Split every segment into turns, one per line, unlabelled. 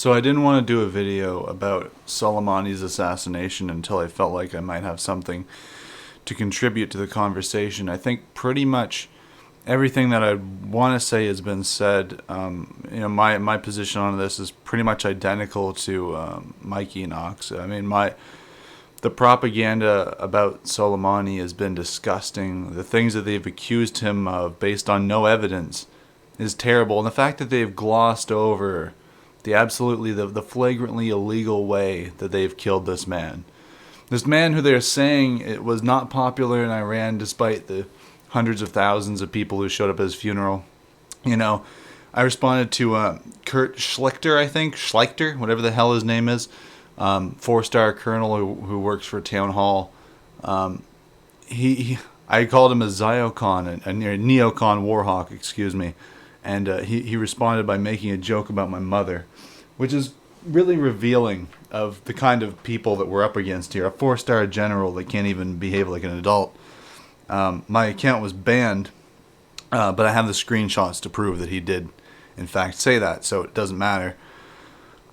So I didn't want to do a video about Soleimani's assassination until I felt like I might have something to contribute to the conversation. I think pretty much everything that I want to say has been said. My position on this is pretty much identical to Mike Enoch's. I mean, the propaganda about Soleimani has been disgusting. The things that they've accused him of based on no evidence is terrible. And the fact that they've glossed over the flagrantly illegal way that they've killed this man. This man who they're saying it was not popular in Iran despite the hundreds of thousands of people who showed up at his funeral. I responded to Kurt Schlichter, I think. Schlichter, whatever the hell his name is. 4-star colonel who works for Town Hall. I called him a Ziocon, a neocon warhawk, excuse me. And he responded by making a joke about my mother, which is really revealing of the kind of people that we're up against here. A 4-star general that can't even behave like an adult. My account was banned, but I have the screenshots to prove that he did, in fact, say that, so it doesn't matter.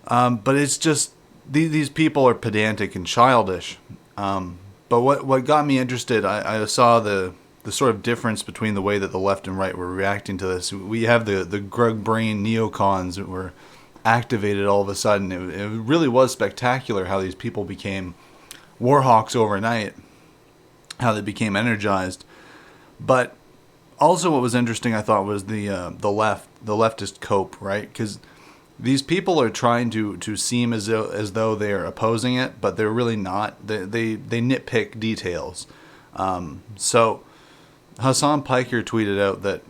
But it's just, these people are pedantic and childish. But what got me interested, I saw the sort of difference between the way that the left and right were reacting to this. We have the grug brain neocons that were activated all of a sudden. It really was spectacular how these people became warhawks overnight, how they became energized. But also what was interesting, I thought, was the leftist cope, right? Because these people are trying to seem as though they're opposing it, but they're really not. They nitpick details. So Hassan Piker tweeted out that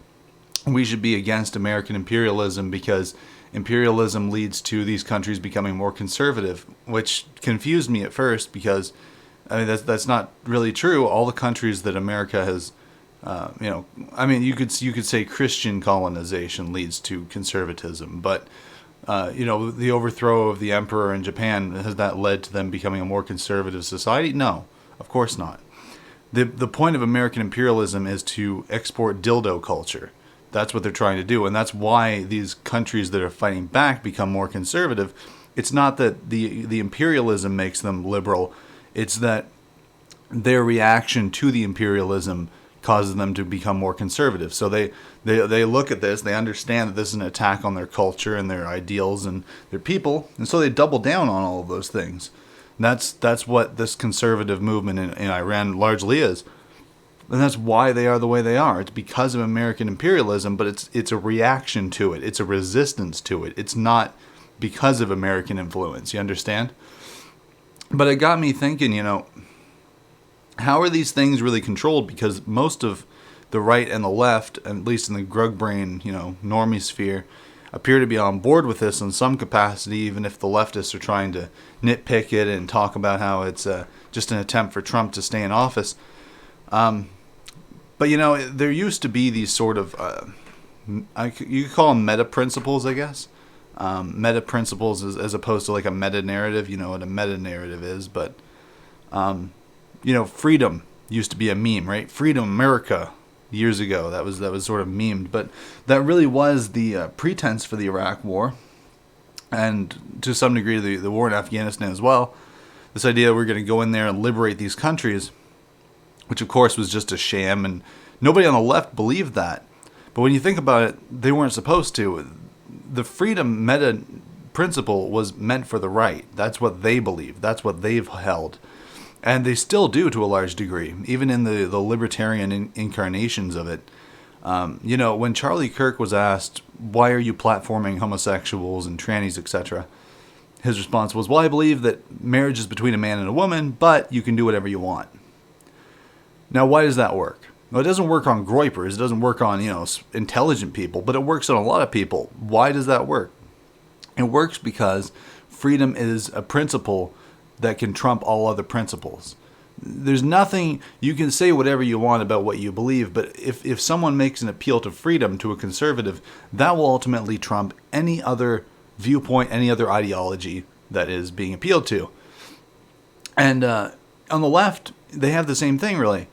we should be against American imperialism because imperialism leads to these countries becoming more conservative, which confused me at first because that's not really true. All the countries that America has, you could say Christian colonization leads to conservatism, but the overthrow of the emperor in Japan, has that led to them becoming a more conservative society? No, of course not. The point of American imperialism is to export dildo culture. That's what they're trying to do, and that's why these countries that are fighting back become more conservative. It's not that the imperialism makes them liberal. It's that their reaction to the imperialism causes them to become more conservative. So they look at this, they understand that this is an attack on their culture and their ideals and their people, and so they double down on all of those things. That's what this conservative movement in Iran largely is. And that's why they are the way they are. It's because of American imperialism, but it's a reaction to it. It's a resistance to it. It's not because of American influence. You understand? But it got me thinking, how are these things really controlled? Because most of the right and the left, at least in the grug brain, normie sphere, appear to be on board with this in some capacity, even if the leftists are trying to nitpick it and talk about how it's just an attempt for Trump to stay in office. But there used to be these sort of, you could call them meta principles, I guess. Meta principles as opposed to like a meta narrative. You know what a meta narrative is, but freedom used to be a meme, right? Freedom America years ago. That was sort of memed, but that really was the pretense for the Iraq War, and to some degree the war in Afghanistan as well. This idea that we're going to go in there and liberate these countries, which of course was just a sham, and nobody on the left believed that. But when you think about it, they weren't supposed to. The freedom meta principle was meant for the right. That's what they believe. That's what they've held. And they still do to a large degree, even in the libertarian incarnations of it. When Charlie Kirk was asked, why are you platforming homosexuals and trannies, etc., his response was, well, I believe that marriage is between a man and a woman, but you can do whatever you want. Now, why does that work? Well, it doesn't work on groypers. It doesn't work on, intelligent people, but it works on a lot of people. Why does that work? It works because freedom is a principle that can trump all other principles. There's nothing, you can say whatever you want about what you believe, but if someone makes an appeal to freedom to a conservative, that will ultimately trump any other viewpoint, any other ideology that is being appealed to. And on the left, they have the same thing, really.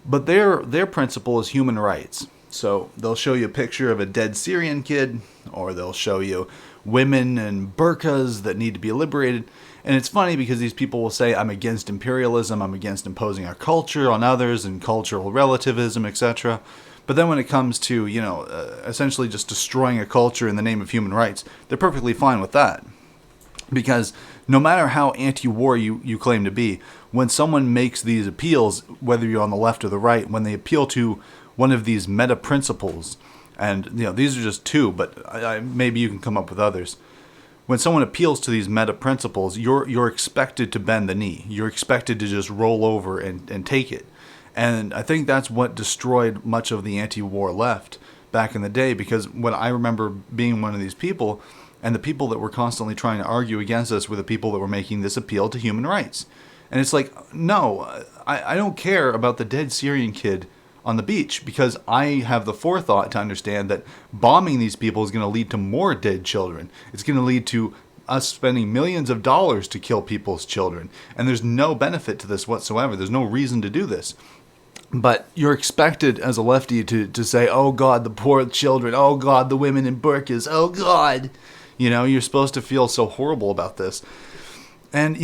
But their principle is human rights. So they'll show you a picture of a dead Syrian kid, or they'll show you women and burqas that need to be liberated. And it's funny because these people will say, I'm against imperialism, I'm against imposing our culture on others and cultural relativism, etc. But then when it comes to, essentially just destroying a culture in the name of human rights, they're perfectly fine with that. Because no matter how anti-war you claim to be, when someone makes these appeals, whether you're on the left or the right, when they appeal to one of these meta principles, and these are just two, but maybe you can come up with others. When someone appeals to these meta principles, you're expected to bend the knee. You're expected to just roll over and take it. And I think that's what destroyed much of the anti-war left back in the day, because when I remember being one of these people, and the people that were constantly trying to argue against us were the people that were making this appeal to human rights. And it's like, no, I don't care about the dead Syrian kid on the beach, because I have the forethought to understand that bombing these people is going to lead to more dead children. It's going to lead to us spending millions of dollars to kill people's children. And there's no benefit to this whatsoever. There's no reason to do this. But you're expected as a lefty to say, oh God, the poor children. Oh God, the women in burqas. Oh God. You're supposed to feel so horrible about this. And,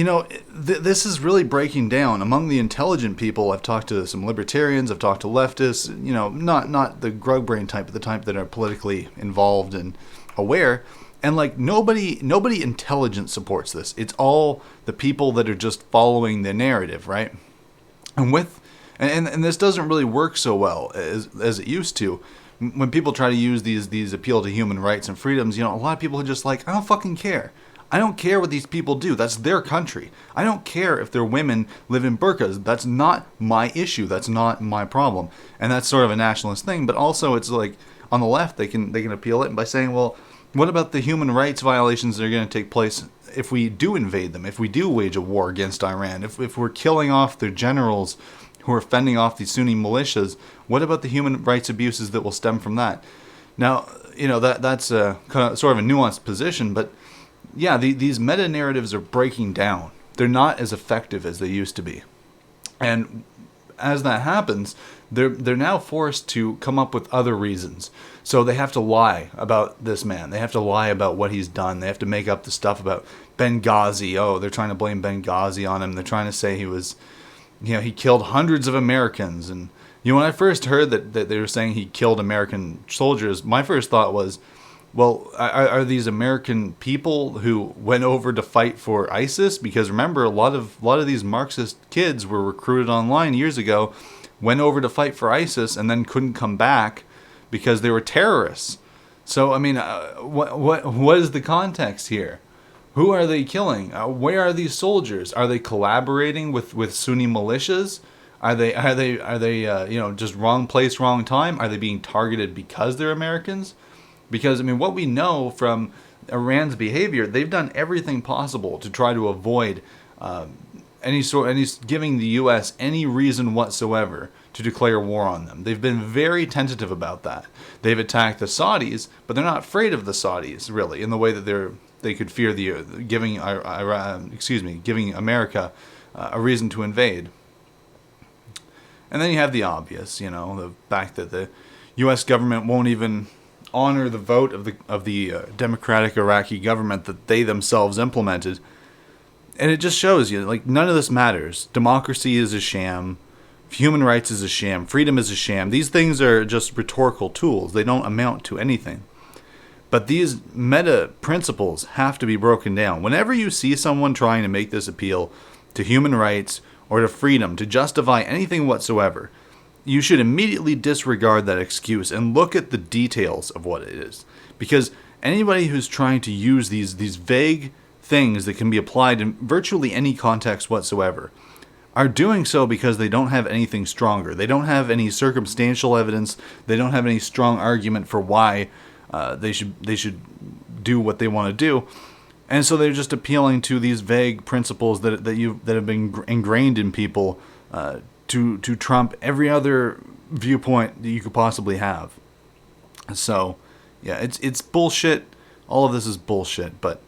this is really breaking down. Among the intelligent people, I've talked to some libertarians, I've talked to leftists, not the grug brain type, but the type that are politically involved and aware. And, nobody intelligent supports this. It's all the people that are just following the narrative, right? And and this doesn't really work so well as it used to. When people try to use these appeal to human rights and freedoms, a lot of people are just like, I don't fucking care. I don't care what these people do. That's their country. I don't care if their women live in burqas. That's not my issue. That's not my problem. And that's sort of a nationalist thing. But also, it's like on the left, they can appeal it by saying, well, what about the human rights violations that are going to take place if we do invade them? If we do wage a war against Iran? If we're killing off their generals who are fending off these Sunni militias, what about the human rights abuses that will stem from that? Now, that's a kind of sort of a nuanced position, but yeah, these meta narratives are breaking down. They're not as effective as they used to be. And as that happens, they're now forced to come up with other reasons. So they have to lie about this man. They have to lie about what he's done. They have to make up the stuff about Benghazi. Oh, they're trying to blame Benghazi on him. They're trying to say he was, he killed hundreds of Americans. And, when I first heard that they were saying he killed American soldiers, my first thought was, well, are these American people who went over to fight for ISIS? Because remember, a lot of these Marxist kids were recruited online years ago, went over to fight for ISIS, and then couldn't come back because they were terrorists. So, I mean, what is the context here? Who are they killing? Where are these soldiers? Are they collaborating with Sunni militias? Are they just wrong place, wrong time? Are they being targeted because they're Americans? Because, I mean, what we know from Iran's behavior, they've done everything possible to try to avoid giving the U.S. any reason whatsoever to declare war on them. They've been very tentative about that. They've attacked the Saudis, but they're not afraid of the Saudis, really, in the way that they could fear giving America a reason to invade. And then you have the obvious, the fact that the U.S. government won't even honor the vote of the democratic Iraqi government that they themselves implemented. And it just shows you, none of this matters. Democracy is a sham. Human rights is a sham. Freedom is a sham. These things are just rhetorical tools. They don't amount to anything. But these meta principles have to be broken down. Whenever you see someone trying to make this appeal to human rights or to freedom, to justify anything whatsoever, you should immediately disregard that excuse and look at the details of what it is. Because anybody who's trying to use these vague things that can be applied in virtually any context whatsoever are doing so because they don't have anything stronger. They don't have any circumstantial evidence. They don't have any strong argument for why they should do what they want to do. And so they're just appealing to these vague principles that have been ingrained in people to trump every other viewpoint that you could possibly have. So, yeah, it's bullshit. All of this is bullshit. But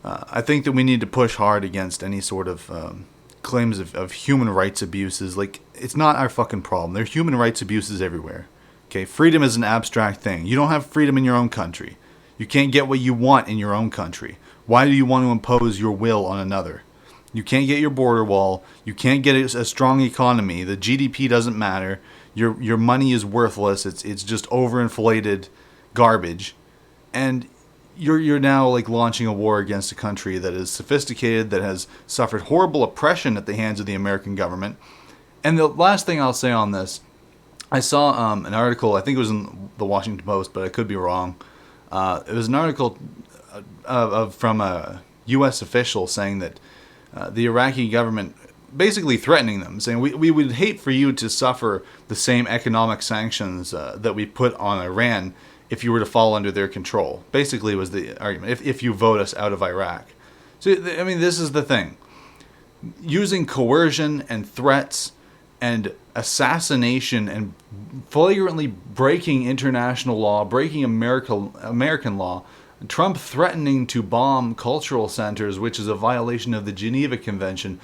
I think that we need to push hard against any sort of claims of human rights abuses. It's not our fucking problem. There are human rights abuses everywhere. Okay, freedom is an abstract thing. You don't have freedom in your own country. You can't get what you want in your own country. Why do you want to impose your will on another? You can't get your border wall. You can't get a strong economy. The GDP doesn't matter. Your money is worthless. It's just overinflated garbage. And you're now like launching a war against a country that is sophisticated, that has suffered horrible oppression at the hands of the American government. And the last thing I'll say on this, I saw an article, I think it was in the Washington Post, but I could be wrong. It was an article from a U.S. official saying that the Iraqi government basically threatening them, saying we would hate for you to suffer the same economic sanctions that we put on Iran if you were to fall under their control. Basically was the argument, if you vote us out of Iraq. So, I mean, this is the thing. Using coercion and threats and assassination and flagrantly breaking international law, breaking American law, Trump threatening to bomb cultural centers, which is a violation of the Geneva Convention.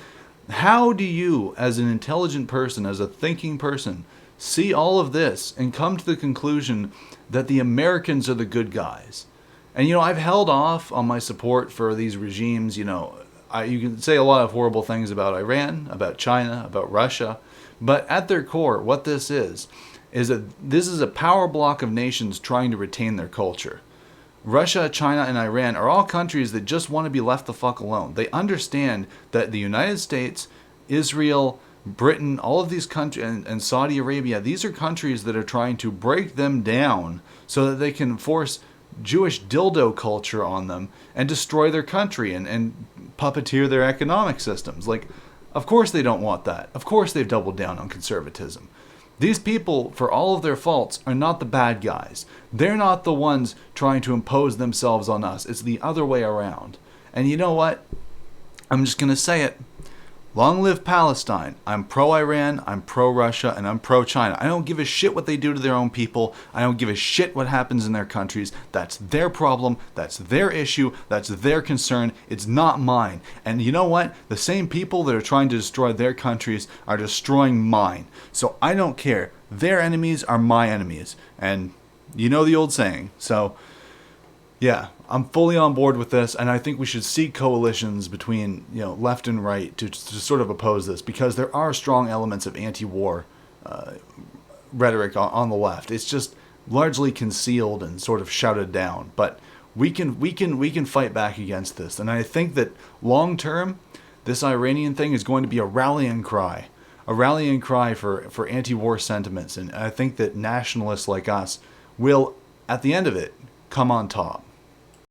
How do you, as an intelligent person, as a thinking person, see all of this and come to the conclusion that the Americans are the good guys? And, you know, I've held off on my support for these regimes. You know, you can say a lot of horrible things about Iran, about China, about Russia, but at their core, what this is that this is a power block of nations trying to retain their culture. Russia, China, and Iran are all countries that just want to be left the fuck alone. They understand that the United States, Israel, Britain, all of these countries, and Saudi Arabia, these are countries that are trying to break them down so that they can force Jewish dildo culture on them and destroy their country and puppeteer their economic systems. Like, of course they don't want that. Of course they've doubled down on conservatism. These people, for all of their faults, are not the bad guys. They're not the ones trying to impose themselves on us. It's the other way around. And you know what? I'm just going to say it. Long live Palestine. I'm pro-Iran, I'm pro-Russia, and I'm pro-China. I don't give a shit what they do to their own people. I don't give a shit what happens in their countries. That's their problem. That's their issue. That's their concern. It's not mine. And you know what? The same people that are trying to destroy their countries are destroying mine. So I don't care. Their enemies are my enemies. And you know the old saying. So, yeah, I'm fully on board with this, and I think we should seek coalitions between, you know, left and right to sort of oppose this, because there are strong elements of anti-war rhetoric on the left. It's just largely concealed and sort of shouted down, but we can fight back against this, and I think that long term, this Iranian thing is going to be a rallying cry for anti-war sentiments, and I think that nationalists like us will, at the end of it, come on top.